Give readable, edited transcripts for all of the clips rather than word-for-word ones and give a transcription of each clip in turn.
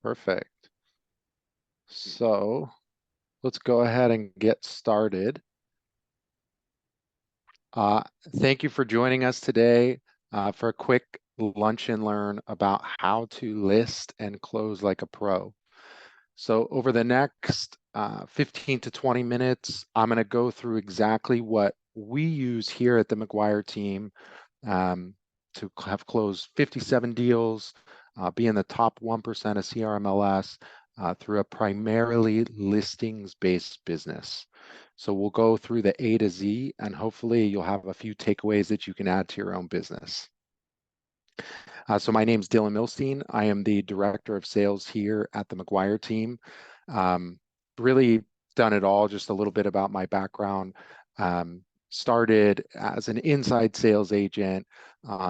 Perfect. So let's go ahead and get started. Thank you for joining us today for a quick lunch and learn about how to list and close like a pro. So over the next 15 to 20 minutes, I'm going to go through exactly what we use here at the McGuire team to have closed 57 deals, be in the top 1% of CRMLS through a primarily listings-based business. So we'll go through the A to Z, and hopefully you'll have a few takeaways that you can add to your own business. So my name's Dylan Milstein. I am the Director of Sales here at the McGuire team. Really done it all, just a little bit about my background. Started as an inside sales agent,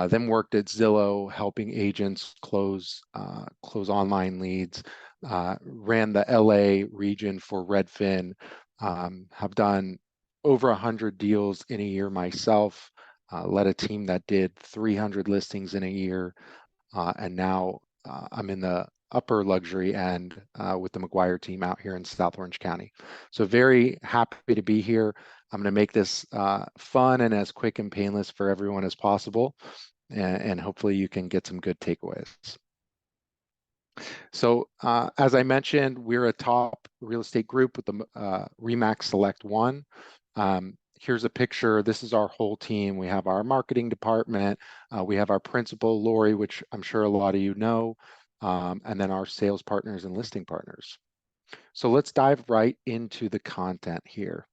then worked at Zillow, helping agents close online leads. Ran the LA region for Redfin. Have done over 100 deals in a year myself. Led a team that did 300 listings in a year, and now I'm in the upper luxury end with the McGuire team out here in South Orange County. So very happy to be here. I'm going to make this fun and as quick and painless for everyone as possible, and hopefully you can get some good takeaways. So as I mentioned, we're a top real estate group with the RE/MAX Select One. Here's a picture. This is our whole team. We have our marketing department. We have our principal, Lori, which I'm sure a lot of you know, and then our sales partners and listing partners. So let's dive right into the content here.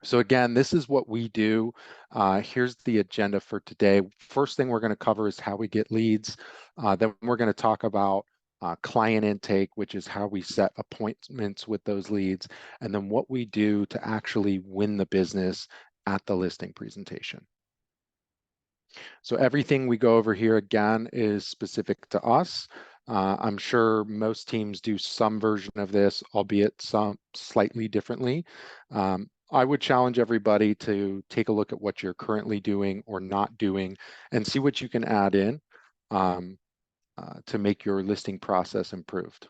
So again, this is what we do. Here's the agenda for today. First thing we're going to cover is how we get leads. Then we're going to talk about client intake, which is how we set appointments with those leads, and then what we do to actually win the business at the listing presentation. So everything we go over here again is specific to us. I'm sure most teams do some version of this, albeit some slightly differently. I would challenge everybody to take a look at what you're currently doing or not doing and see what you can add in to make your listing process improved.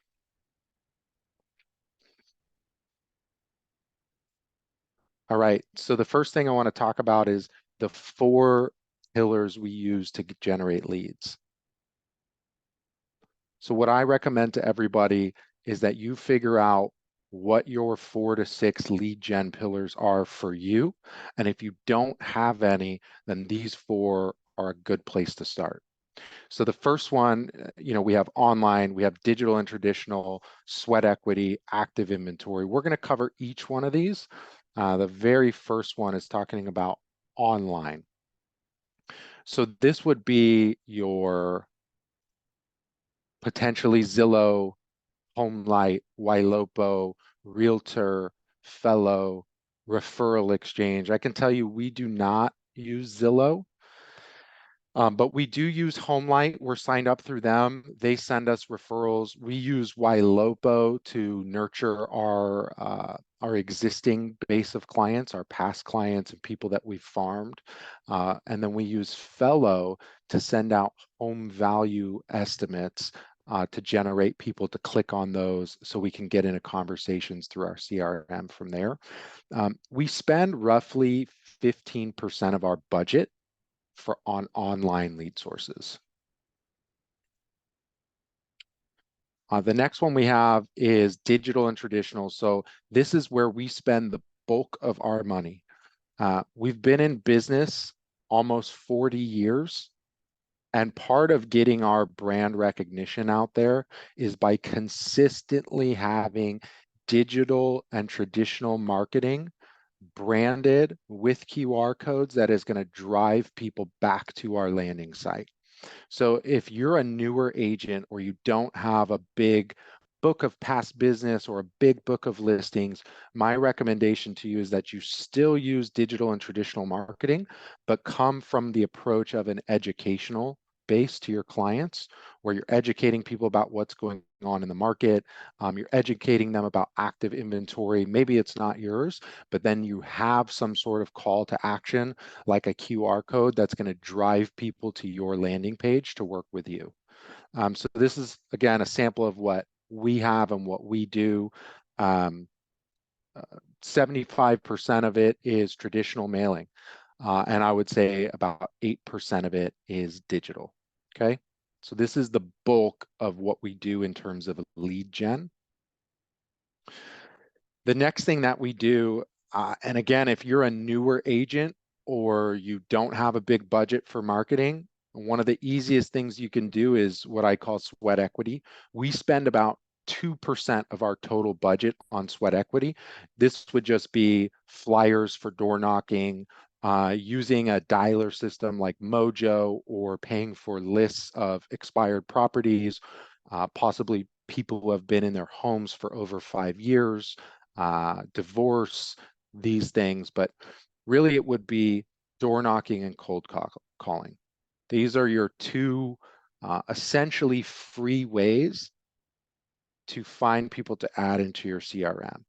All right, so the first thing I want to talk about is the 4 pillars we use to generate leads. So what I recommend to everybody is that you figure out what your 4 to 6 lead gen pillars are for you. And if you don't have any, then these 4 are a good place to start. So the first one, we have online, we have digital and traditional, sweat equity, active inventory. We're going to cover each one of these. The very first one is talking about online. So this would be your potentially Zillow, HomeLight, Ylopo, Realtor, Fellow, Referral Exchange. I can tell you we do not use Zillow. But we do use HomeLight. We're signed up through them. They send us referrals. We use Ylopo to nurture our existing base of clients, our past clients and people that we've farmed. And then we use Fellow to send out home value estimates to generate people to click on those so we can get into conversations through our CRM from there. We spend roughly 15% of our budget on online lead sources. The next one we have is digital and traditional. So this is where we spend the bulk of our money. We've been in business almost 40 years. And part of getting our brand recognition out there is by consistently having digital and traditional marketing branded with QR codes that is going to drive people back to our landing site. So if you're a newer agent or you don't have a big book of past business or a big book of listings, my recommendation to you is that you still use digital and traditional marketing, but come from the approach of an educational base to your clients, where you're educating people about what's going on in the market. You're educating them about active inventory. Maybe it's not yours, but then you have some sort of call to action, like a QR code that's going to drive people to your landing page to work with you. So this is, again, a sample of what we have and what we do. 75% of it is traditional mailing. And I would say about 8% of it is digital. Okay. So this is the bulk of what we do in terms of lead gen. The next thing that we do, and again, if you're a newer agent or you don't have a big budget for marketing, one of the easiest things you can do is what I call sweat equity. We spend about 2% of our total budget on sweat equity. This would just be flyers for door knocking, using a dialer system like Mojo, or paying for lists of expired properties, possibly people who have been in their homes for over 5 years, divorce, these things. But really it would be door knocking and cold calling. These are your two essentially free ways to find people to add into your CRM.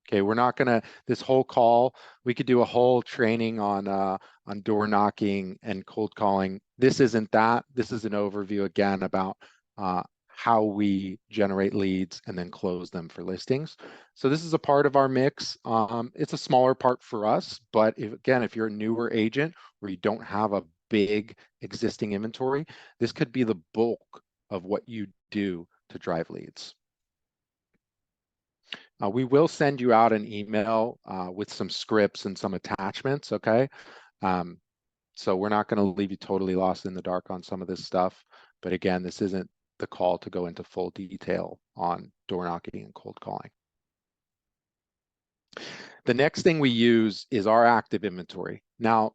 Okay, we're not gonna, this whole call, we could do a whole training on door knocking and cold calling. This isn't that. This is an overview again about how we generate leads and then close them for listings. So this is a part of our mix. It's a smaller part for us, but if you're a newer agent where you don't have a big existing inventory, this could be the bulk of what you do to drive leads. We will send you out an email with some scripts and some attachments, okay? So we're not going to leave you totally lost in the dark on some of this stuff. But again, this isn't the call to go into full detail on door knocking and cold calling. The next thing we use is our active inventory. Now,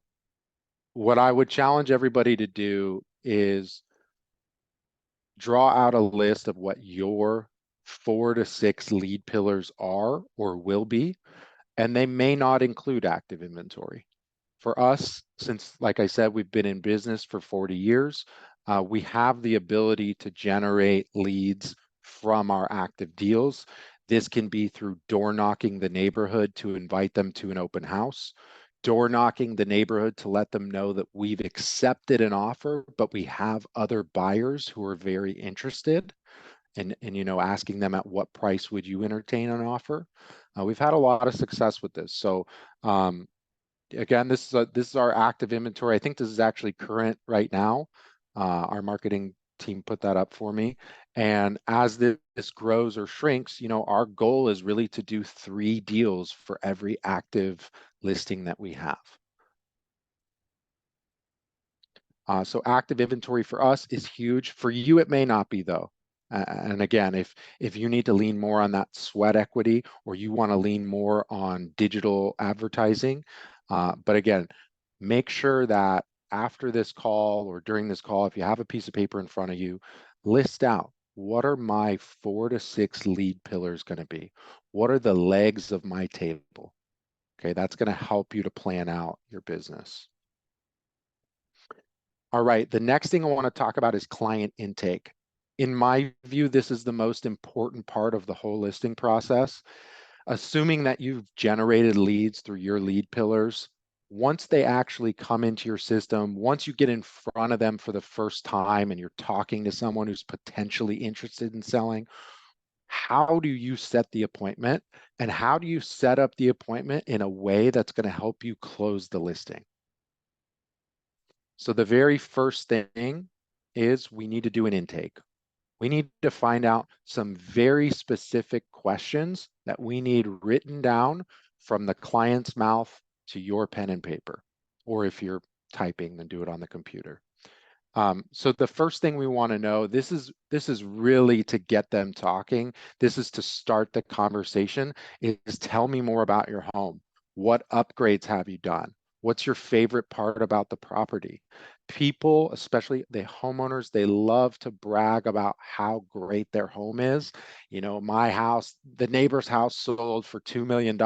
what I would challenge everybody to do is draw out a list of what your 4 to 6 lead pillars are or will be, and they may not include active inventory. For us, since, like I said, we've been in business for 40 years, we have the ability to generate leads from our active deals. This can be through door knocking the neighborhood to invite them to an open house, door knocking the neighborhood to let them know that we've accepted an offer, but we have other buyers who are very interested, and asking them at what price would you entertain an offer. We've had a lot of success with this. So again, this is our active inventory. I think this is actually current right now. Our marketing team put that up for me. And as this grows or shrinks, our goal is really to do 3 deals for every active listing that we have. So active inventory for us is huge. For you, it may not be though. And again, if you need to lean more on that sweat equity, or you want to lean more on digital advertising, but again, make sure that after this call or during this call, if you have a piece of paper in front of you, list out, what are my 4 to 6 lead pillars going to be? What are the legs of my table? Okay, that's going to help you to plan out your business. All right, the next thing I want to talk about is client intake. In my view, this is the most important part of the whole listing process. Assuming that you've generated leads through your lead pillars, once they actually come into your system, once you get in front of them for the first time and you're talking to someone who's potentially interested in selling, how do you set the appointment? And how do you set up the appointment in a way that's going to help you close the listing? So the very first thing is we need to do an intake. We need to find out some very specific questions that we need written down from the client's mouth to your pen and paper. Or if you're typing, then do it on the computer. So the first thing we want to know, this is really to get them talking. This is to start the conversation, is tell me more about your home. What upgrades have you done? What's your favorite part about the property? People, especially the homeowners, they love to brag about how great their home is. My house, the neighbor's house sold for $2 million,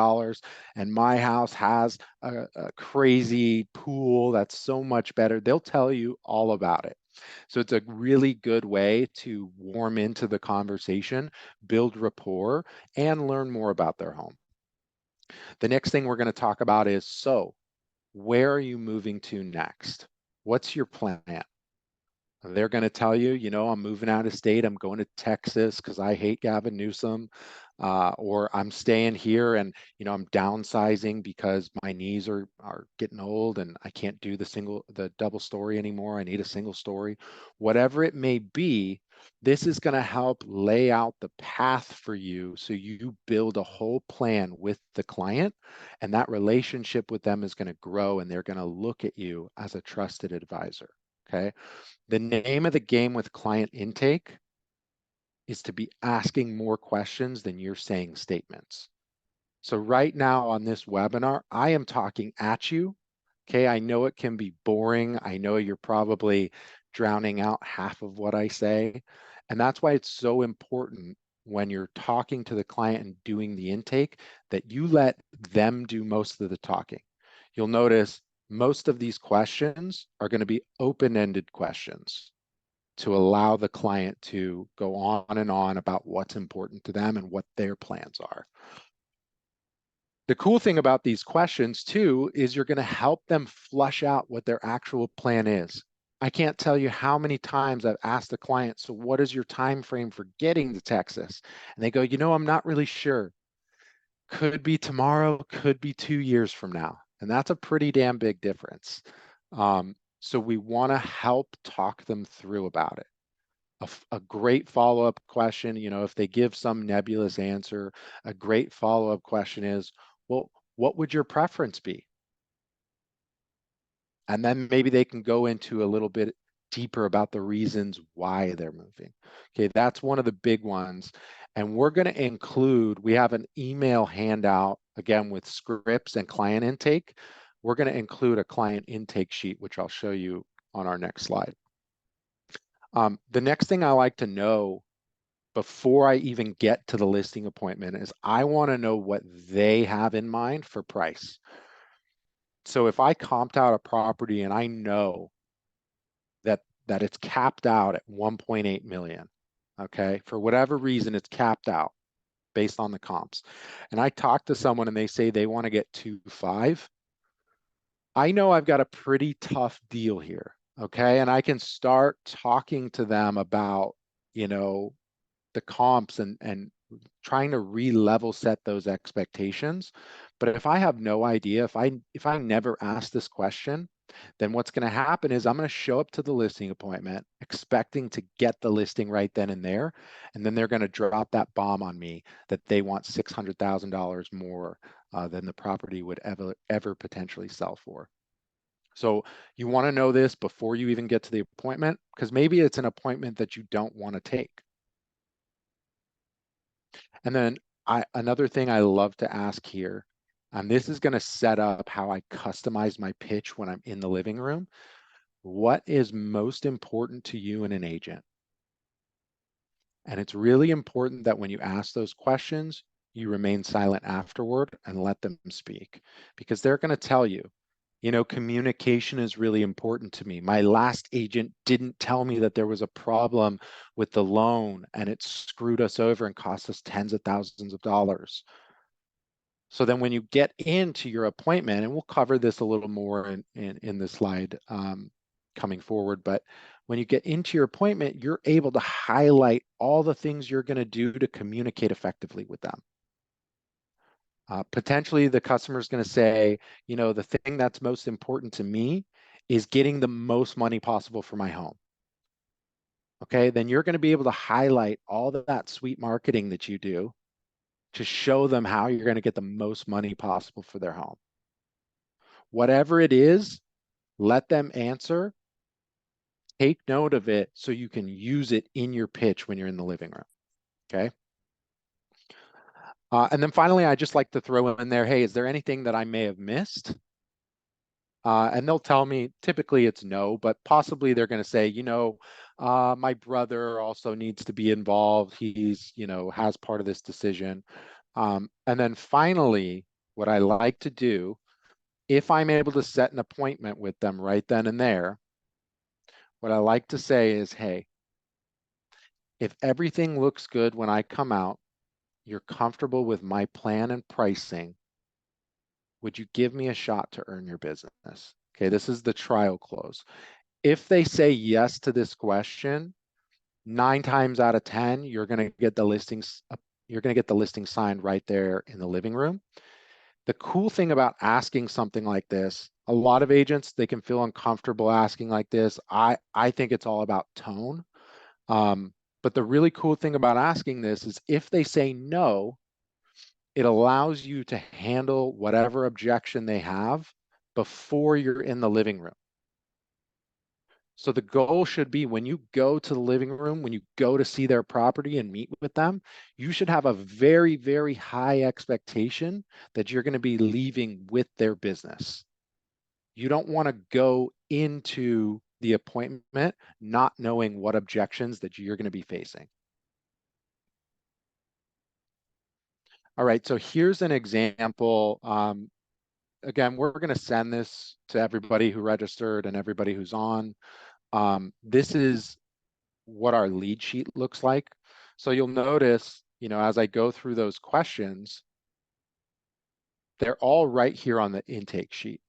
and my house has a crazy pool that's so much better. They'll tell you all about it. So it's a really good way to warm into the conversation, build rapport, and learn more about their home. The next thing we're going to talk about is, so where are you moving to next? What's your plan? They're going to tell you, you know, I'm moving out of state. I'm going to Texas because I hate Gavin Newsom. Or I'm staying here and, you know, I'm downsizing because my knees are getting old and I can't do the double story anymore. I need a single story. Whatever it may be, this is going to help lay out the path for you so you build a whole plan with the client, and that relationship with them is going to grow and they're going to look at you as a trusted advisor. Okay. The name of the game with client intake is to be asking more questions than you're saying statements. So right now on this webinar, I am talking at you. Okay, I know it can be boring. I know you're probably drowning out half of what I say. And that's why it's so important when you're talking to the client and doing the intake that you let them do most of the talking. You'll notice most of these questions are going to be open-ended questions to allow the client to go on and on about what's important to them and what their plans are. The cool thing about these questions too is you're going to help them flush out what their actual plan is. I can't tell you how many times I've asked the client, so what is your time frame for getting to Texas? And they go, you know, I'm not really sure. Could be tomorrow, could be 2 years from now. And that's a pretty damn big difference. So we want to help talk them through about it. A great follow-up question, you know, if they give some nebulous answer, a great follow-up question is, well, what would your preference be? And then maybe they can go into a little bit deeper about the reasons why they're moving. Okay, that's one of the big ones. And we're going to include, we have an email handout, again, with scripts and client intake. We're going to include a client intake sheet, which I'll show you on our next slide. The next thing I like to know before I even get to the listing appointment is I want to know what they have in mind for price. So if I comped out a property and I know that it's capped out at 1.8 million, okay, for whatever reason it's capped out based on the comps, and I talk to someone and they say they want to get 2.5, I know I've got a pretty tough deal here, okay, and I can start talking to them about, you know, the comps and trying to re-level set those expectations. But if I have no idea, if I never ask this question, then what's going to happen is I'm going to show up to the listing appointment expecting to get the listing right then and there, and then they're going to drop that bomb on me that they want $600,000 more than the property would ever potentially sell for. So you want to know this before you even get to the appointment, because maybe it's an appointment that you don't want to take. And then another thing I love to ask here, and this is going to set up how I customize my pitch when I'm in the living room. What is most important to you in an agent? And it's really important that when you ask those questions, you remain silent afterward and let them speak, because they're going to tell you, you know, communication is really important to me. My last agent didn't tell me that there was a problem with the loan and it screwed us over and cost us tens of thousands of dollars. So then when you get into your appointment, and we'll cover this a little more in the slide coming forward, but when you get into your appointment, you're able to highlight all the things you're going to do to communicate effectively with them. Potentially the customer is going to say, you know, the thing that's most important to me is getting the most money possible for my home. Okay, then you're going to be able to highlight all that sweet marketing that you do to show them how you're going to get the most money possible for their home. Whatever it is, let them answer. Take note of it so you can use it in your pitch when you're in the living room. Okay. And then finally, I just like to throw in there, hey, is there anything that I may have missed? And they'll tell me, typically it's no, but possibly they're going to say, you know, my brother also needs to be involved. He's, you know, has part of this decision. And then finally, what I like to do, if I'm able to set an appointment with them right then and there, what I like to say is, hey, if everything looks good when I come out, you're comfortable with my plan and pricing, would you give me a shot to earn your business? Okay, this is the trial close. If they say yes to this question, 9 times out of 10, you're going to get the listing signed right there in the living room. The cool thing about asking something like this, a lot of agents, they can feel uncomfortable asking like this. I think it's all about tone. But the really cool thing about asking this is if they say no, it allows you to handle whatever objection they have before you're in the living room. So the goal should be when you go to the living room, when you go to see their property and meet with them, you should have a very, very high expectation that you're going to be leaving with their business. You don't want to go into the appointment not knowing what objections that you're going to be facing. All right, so here's an example. Again, we're going to send this to everybody who registered and everybody who's on. This is what our lead sheet looks like. So you'll notice, as I go through those questions, they're all right here on the intake sheet.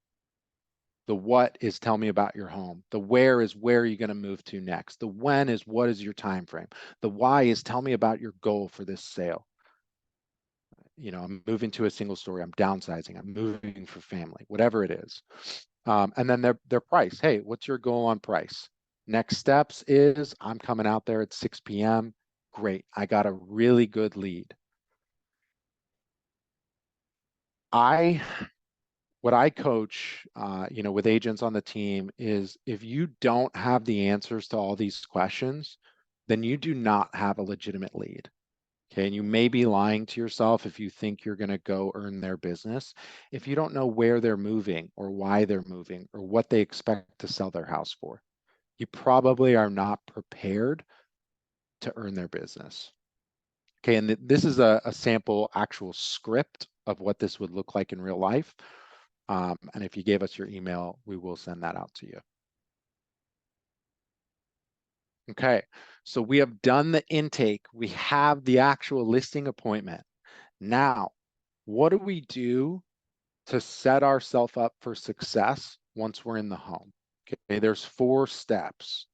The what is tell me about your home. The where is where are you going to move to next. The when is what is your time frame. The why is tell me about your goal for this sale. I'm moving to a single story, I'm downsizing, I'm moving for family, whatever it is. And then their price. Hey, what's your goal on price? Next steps is I'm coming out there at 6 p.m. Great, I got a really good lead. What I coach, with agents on the team is if you don't have the answers to all these questions, then you do not have a legitimate lead. Okay, and you may be lying to yourself if you think you're going to go earn their business. If you don't know where they're moving or why they're moving or what they expect to sell their house for, you probably are not prepared to earn their business. Okay, and this is a sample actual script of what this would look like in real life. And if you gave us your email, we will send that out to you. Okay, so we have done the intake. We have the actual listing appointment. Now, what do we do to set ourselves up for success once we're in the home? Okay, there's 4 steps.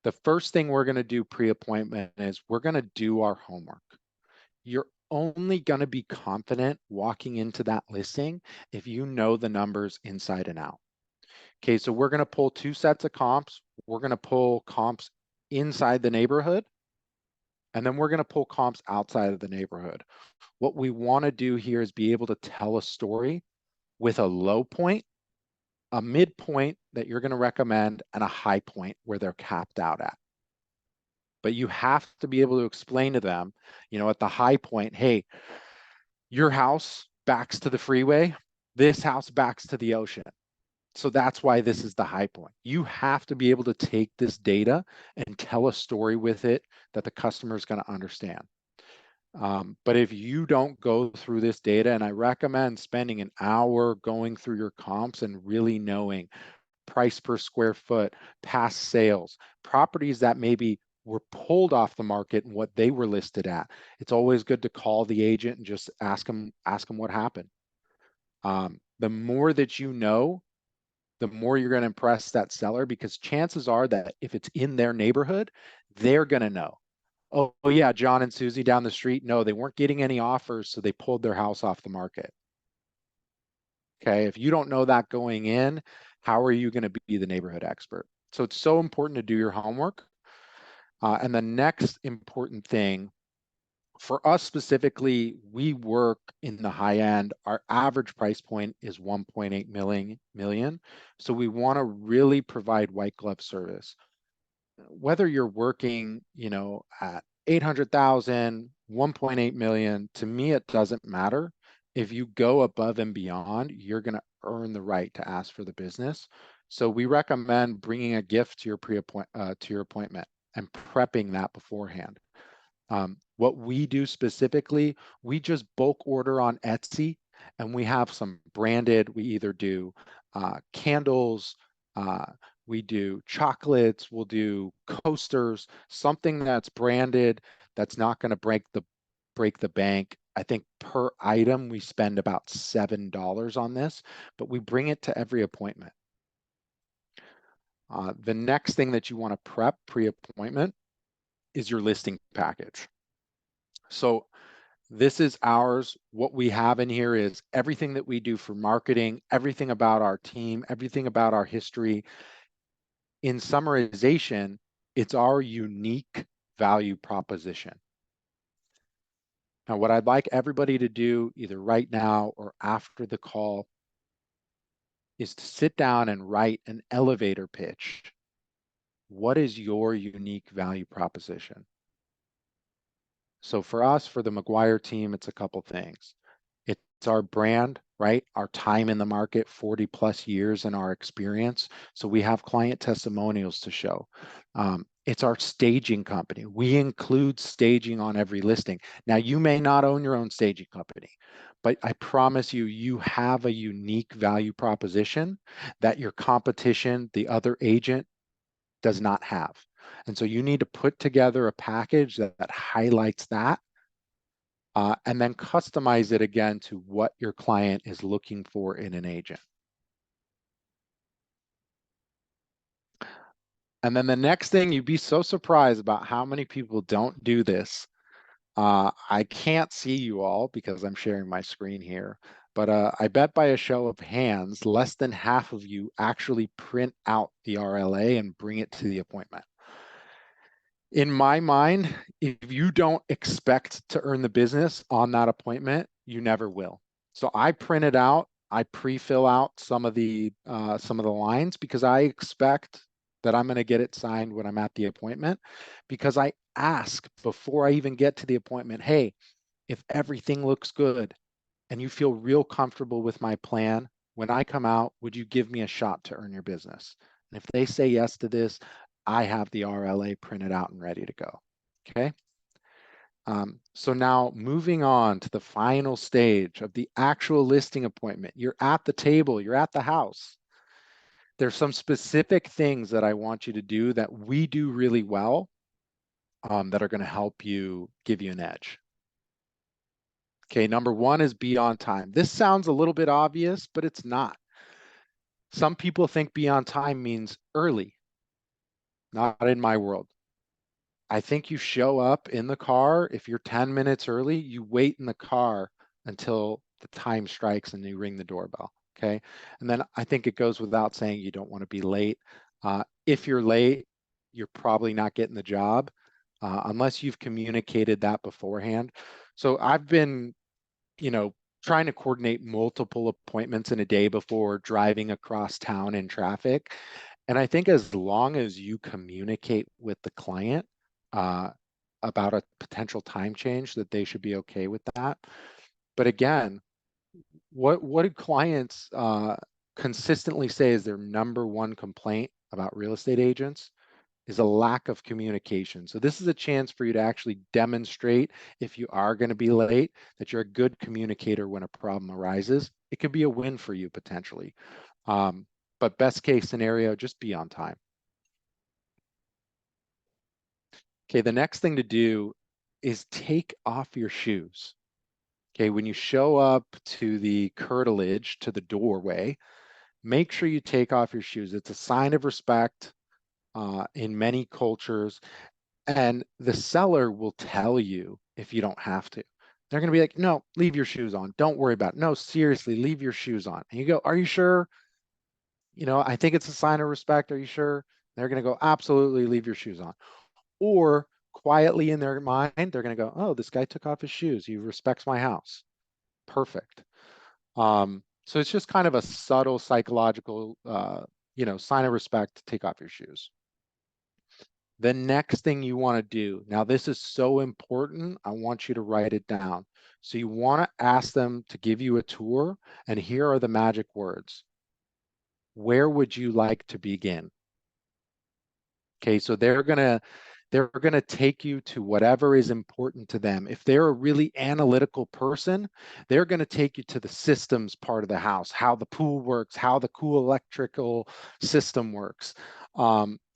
The first thing we're going to do pre-appointment is we're going to do our homework. You're only going to be confident walking into that listing if you know the numbers inside and out. Okay, so we're going to pull 2 sets of comps. We're going to pull comps inside the neighborhood, and then we're going to pull comps outside of the neighborhood. What we want to do here is be able to tell a story with a low point, a midpoint that you're going to recommend, and a high point where they're capped out at. But you have to be able to explain to them, at the high point, hey, your house backs to the freeway, this house backs to the ocean. So that's why this is the high point. You have to be able to take this data and tell a story with it that the customer is going to understand. But if you don't go through this data, and I recommend spending an hour going through your comps and really knowing price per square foot, past sales, properties that maybe were pulled off the market and what they were listed at. It's always good to call the agent and just ask them what happened. The more that you know, the more you're going to impress that seller, because chances are that if it's in their neighborhood, they're going to know. Oh, yeah, John and Susie down the street, no, they weren't getting any offers, so they pulled their house off the market. Okay, if you don't know that going in, how are you going to be the neighborhood expert? So it's so important to do your homework. And the next important thing for us specifically, we work in the high end. Our average price point is 1.8 million. So we want to really provide white glove service. Whether you're working, at 800,000, 1.8 million, to me, it doesn't matter. If you go above and beyond, you're going to earn the right to ask for the business. So we recommend bringing a gift to your appointment and prepping that beforehand. What we do specifically, we just bulk order on Etsy, and we have some branded. We either do candles, we do chocolates, we'll do coasters, something that's branded, that's not going to break the bank. I think per item we spend about $7 on this, but we bring it to every appointment. The next thing that you want to prep pre-appointment is your listing package. So this is ours. What we have in here is everything that we do for marketing, everything about our team, everything about our history. In summarization, it's our unique value proposition. Now, what I'd like everybody to do either right now or after the call is to sit down and write an elevator pitch. What is your unique value proposition? So for us, for the McGuire team, it's a couple things. It's our brand, right? Our time in the market, 40 plus years in our experience. So we have client testimonials to show. It's our staging company. We include staging on every listing. Now, you may not own your own staging company, but I promise you, you have a unique value proposition that your competition, the other agent, does not have. And so you need to put together a package that highlights that, and then customize it again to what your client is looking for in an agent. And then the next thing, you'd be so surprised about how many people don't do this. I can't see you all because I'm sharing my screen here, but I bet by a show of hands, less than half of you actually print out the RLA and bring it to the appointment. In my mind, if you don't expect to earn the business on that appointment, you never will. So I print it out. I pre-fill out some of the lines because I expect that I'm going to get it signed when I'm at the appointment, because I ask before I even get to the appointment, hey, if everything looks good and you feel real comfortable with my plan, when I come out, would you give me a shot to earn your business? And if they say yes to this, I have the RLA printed out and ready to go. Okay. So now moving on to the final stage of the actual listing appointment. You're at the table, you're at the house. There's some specific things that I want you to do that we do really well, that are going to help you, give you an edge. Okay, number one is be on time. This sounds a little bit obvious, but it's not. Some people think be on time means early. Not in my world. I think you show up in the car. If you're 10 minutes early, you wait in the car until the time strikes and you ring the doorbell. Okay. And then I think it goes without saying you don't want to be late. If you're late, you're probably not getting the job, unless you've communicated that beforehand. So I've been, trying to coordinate multiple appointments in a day before driving across town in traffic. And I think as long as you communicate with the client, uh, about a potential time change, that they should be okay with that. But again, what do clients consistently say is their number one complaint about real estate agents? Is a lack of communication. So this is a chance for you to actually demonstrate, if you are going to be late, that you're a good communicator when a problem arises. It could be a win for you potentially. But best case scenario, just be on time. Okay, the next thing to do is take off your shoes. Okay, when you show up to the curtilage, to the doorway, make sure you take off your shoes. It's a sign of respect in many cultures. And the seller will tell you if you don't have to. They're going to be like, no, leave your shoes on. Don't worry about it. No, seriously, leave your shoes on. And you go, are you sure? I think it's a sign of respect. Are you sure? They're going to go, absolutely, leave your shoes on. Or quietly in their mind, they're going to go, oh, this guy took off his shoes. He respects my house. Perfect. So it's just kind of a subtle psychological, sign of respect to take off your shoes. The next thing you want to do, now this is so important, I want you to write it down. So you want to ask them to give you a tour, and here are the magic words. Where would you like to begin? Okay, so they're gonna take you to whatever is important to them. If they're a really analytical person, they're gonna take you to the systems part of the house, how the pool works, how the cool electrical system works.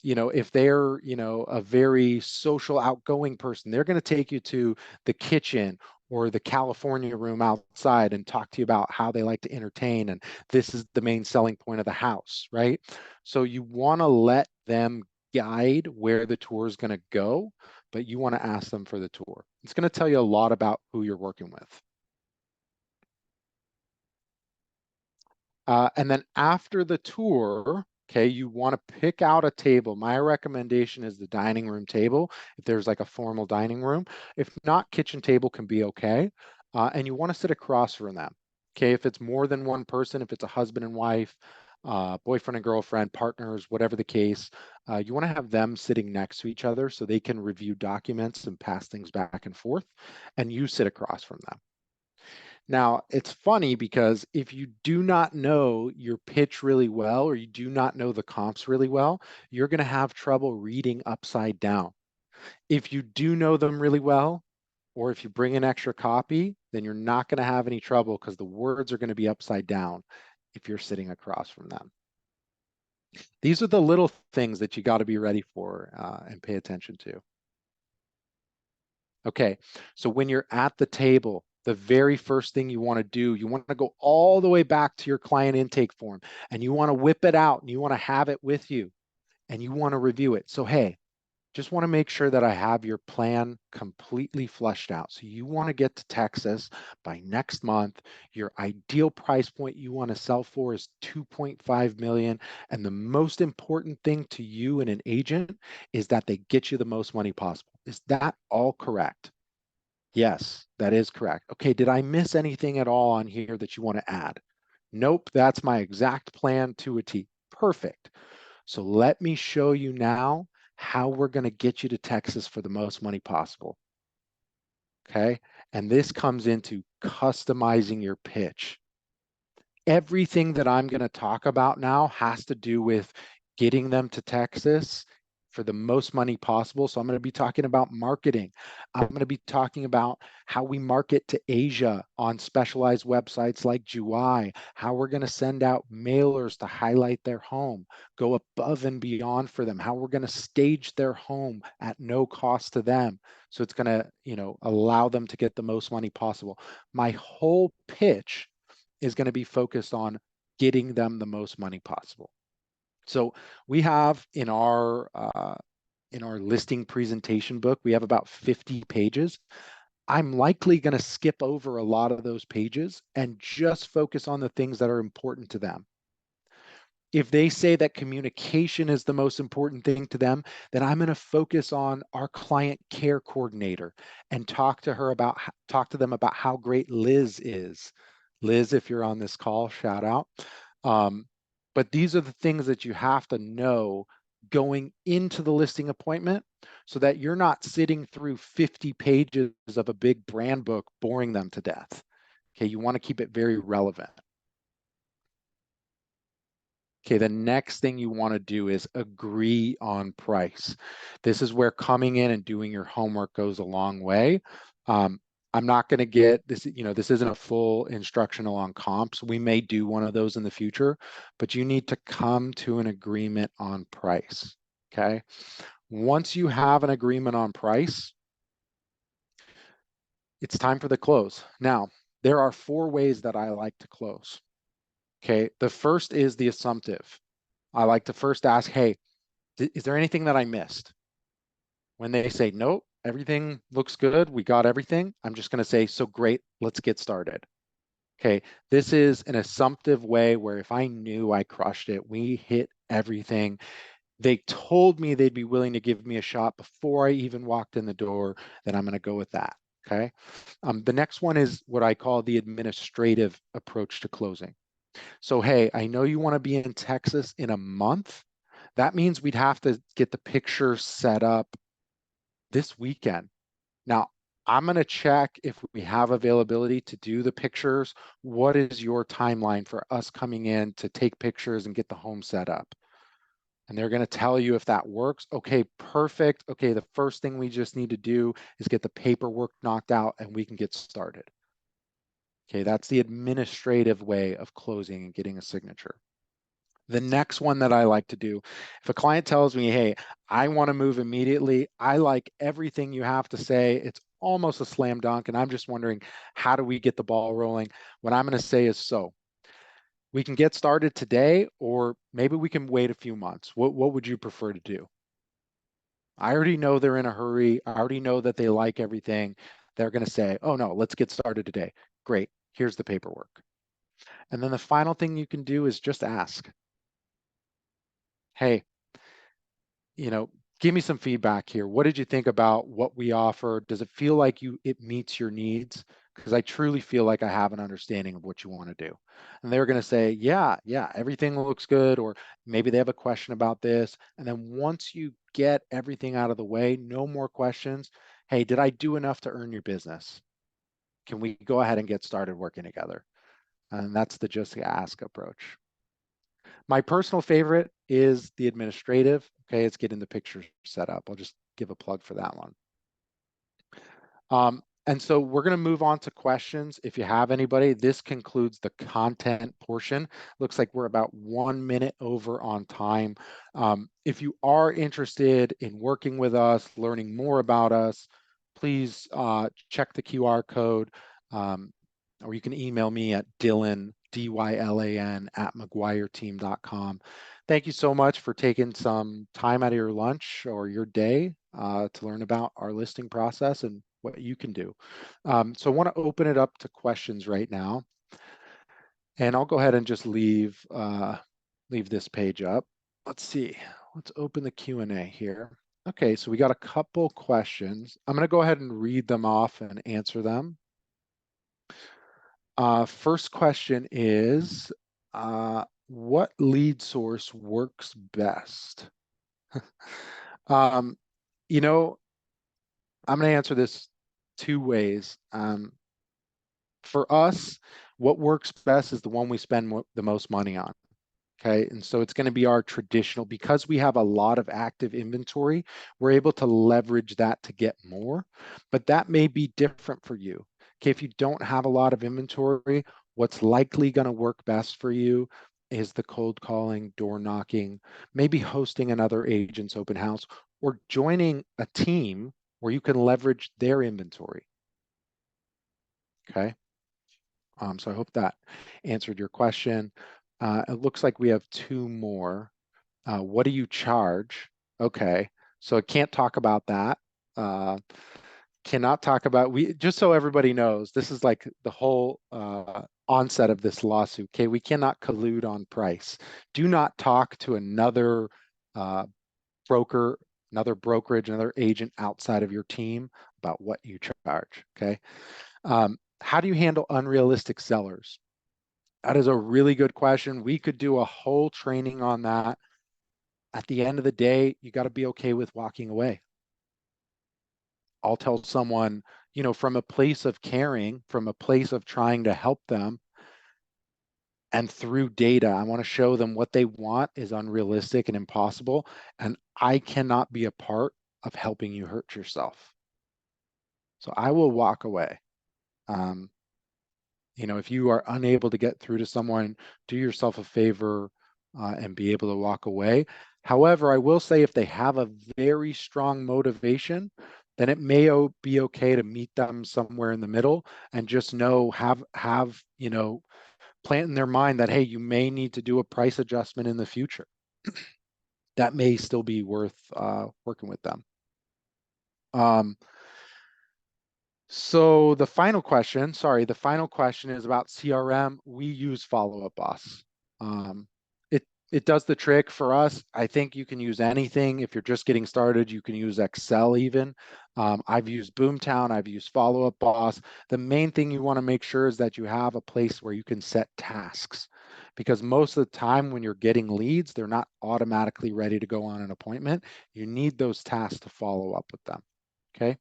If they're, a very social, outgoing person, they're gonna take you to the kitchen or the California room outside and talk to you about how they like to entertain. And this is the main selling point of the house, right? So you want to let them guide where the tour is going to go, but you want to ask them for the tour. It's going to tell you a lot about who you're working with. And then after the tour, okay, you want to pick out a table. My recommendation is the dining room table, if there's like a formal dining room. If not, kitchen table can be okay. And you want to sit across from them. Okay, if it's more than one person, if it's a husband and wife, boyfriend and girlfriend, partners, whatever the case, you want to have them sitting next to each other so they can review documents and pass things back and forth, and you sit across from them. Now, it's funny because if you do not know your pitch really well, or you do not know the comps really well, you're going to have trouble reading upside down. If you do know them really well, or if you bring an extra copy, then you're not going to have any trouble because the words are going to be upside down if you're sitting across from them. These are the little things that you got to be ready for and pay attention to. Okay, so when you're at the table, the very first thing you want to do, you want to go all the way back to your client intake form and you want to whip it out and you want to have it with you and you want to review it. So, hey, just want to make sure that I have your plan completely fleshed out. So you want to get to Texas by next month. Your ideal price point you want to sell for is 2.5 million. And the most important thing to you and an agent is that they get you the most money possible. Is that all correct? Yes, that is correct. Okay, did I miss anything at all on here that you want to add? Nope, that's my exact plan to a T. Perfect. So let me show you now how we're going to get you to Texas for the most money possible. Okay, and this comes into customizing your pitch. Everything that I'm going to talk about now has to do with getting them to Texas for the most money possible. So I'm going to be talking about marketing. I'm going to be talking about how we market to Asia on specialized websites like Juwai, how we're going to send out mailers to highlight their home, go above and beyond for them, how we're going to stage their home at no cost to them. So it's going to, allow them to get the most money possible. My whole pitch is going to be focused on getting them the most money possible. So we have in our listing presentation book, we have about 50 pages. I'm likely going to skip over a lot of those pages and just focus on the things that are important to them. If they say that communication is the most important thing to them, then I'm going to focus on our client care coordinator and talk to them about how great Liz is. Liz, if you're on this call, shout out. But these are the things that you have to know going into the listing appointment so that you're not sitting through 50 pages of a big brand book boring them to death. Okay, you want to keep it very relevant. Okay, the next thing you want to do is agree on price. This is where coming in and doing your homework goes a long way. I'm not going to get this, this isn't a full instructional on comps. We may do one of those in the future, but you need to come to an agreement on price. Okay. Once you have an agreement on price, it's time for the close. Now, there are 4 ways that I like to close. Okay. The first is the assumptive. I like to first ask, hey, is there anything that I missed? When they say, nope, everything looks good, we got everything, I'm just going to say, so great, let's get started. Okay, this is an assumptive way where if I knew I crushed it, we hit everything, they told me they'd be willing to give me a shot before I even walked in the door, then I'm going to go with that. Okay. The next one is what I call the administrative approach to closing. So, hey, I know you want to be in Texas in a month. That means we'd have to get the picture set up this weekend. Now, I'm going to check if we have availability to do the pictures. What is your timeline for us coming in to take pictures and get the home set up? And they're going to tell you if that works. Okay, perfect. Okay, the first thing we just need to do is get the paperwork knocked out and we can get started. Okay, that's the administrative way of closing and getting a signature. The next one that I like to do, if a client tells me, hey, I want to move immediately, I like everything you have to say. It's almost a slam dunk. And I'm just wondering, how do we get the ball rolling? What I'm going to say is, so we can get started today, or maybe we can wait a few months. What would you prefer to do? I already know they're in a hurry. I already know that they like everything. They're going to say, oh no, let's get started today. Great. Here's the paperwork. And then the final thing you can do is just ask, hey, give me some feedback here. What did you think about what we offer? Does it feel like it meets your needs? Because I truly feel like I have an understanding of what you want to do. And they're going to say, yeah, everything looks good. Or maybe they have a question about this. And then once you get everything out of the way, no more questions. Hey, did I do enough to earn your business? Can we go ahead and get started working together? And that's the just ask approach. My personal favorite is the administrative. Okay, it's getting the picture set up. I'll just give a plug for that one. And so we're going to move on to questions. If you have anybody, this concludes the content portion. Looks like we're about 1 minute over on time. If you are interested in working with us, learning more about us, please check the QR code, or you can email me at Dylan, DYLAN, @McGuireTeam.com. Thank you so much for taking some time out of your lunch or your day to learn about our listing process and what you can do. So I want to open it up to questions right now. And I'll go ahead and just leave this page up. Let's see. Let's open the Q&A here. Okay, so we got a couple questions. I'm going to go ahead and read them off and answer them. First question is, what lead source works best? I'm going to answer this two ways. For us, what works best is the one we spend the most money on. Okay, and so it's going to be our traditional, because we have a lot of active inventory, we're able to leverage that to get more, but that may be different for you. Okay, if you don't have a lot of inventory, what's likely going to work best for you is the cold calling, door knocking, maybe hosting another agent's open house, or joining a team where you can leverage their inventory. Okay. So I hope that answered your question. It looks like we have two more. What do you charge? Okay, so I can't talk about that. Cannot talk about, just so everybody knows, this is like the whole onset of this lawsuit. Okay, we cannot collude on price. Do not talk to another broker, another brokerage, another agent outside of your team about what you charge. Okay. How do you handle unrealistic sellers? That is a really good question. We could do a whole training on that. At the end of the day, you got to be okay with walking away. I'll tell someone, from a place of caring, from a place of trying to help them, and through data, I want to show them what they want is unrealistic and impossible, and I cannot be a part of helping you hurt yourself. So I will walk away. If you are unable to get through to someone, do yourself a favor and be able to walk away. However, I will say if they have a very strong motivation, then it may be okay to meet them somewhere in the middle and just have plant in their mind that, hey, you may need to do a price adjustment in the future. That may still be worth working with them. So the final question is about CRM. We use Follow Up Boss. It does the trick for us. I think you can use anything. If you're just getting started, you can use Excel even. I've used Boomtown, I've used Follow Up Boss. The main thing you want to make sure is that you have a place where you can set tasks, because most of the time when you're getting leads, they're not automatically ready to go on an appointment. You need those tasks to follow up with them. Okay.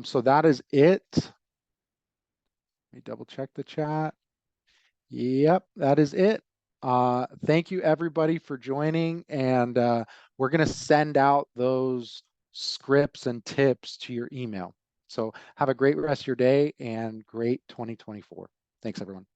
So that is it. Let me double check the chat. Yep, that is it. Thank you everybody for joining, and we're going to send out those scripts and tips to your email. So have a great rest of your day and great 2024. Thanks everyone.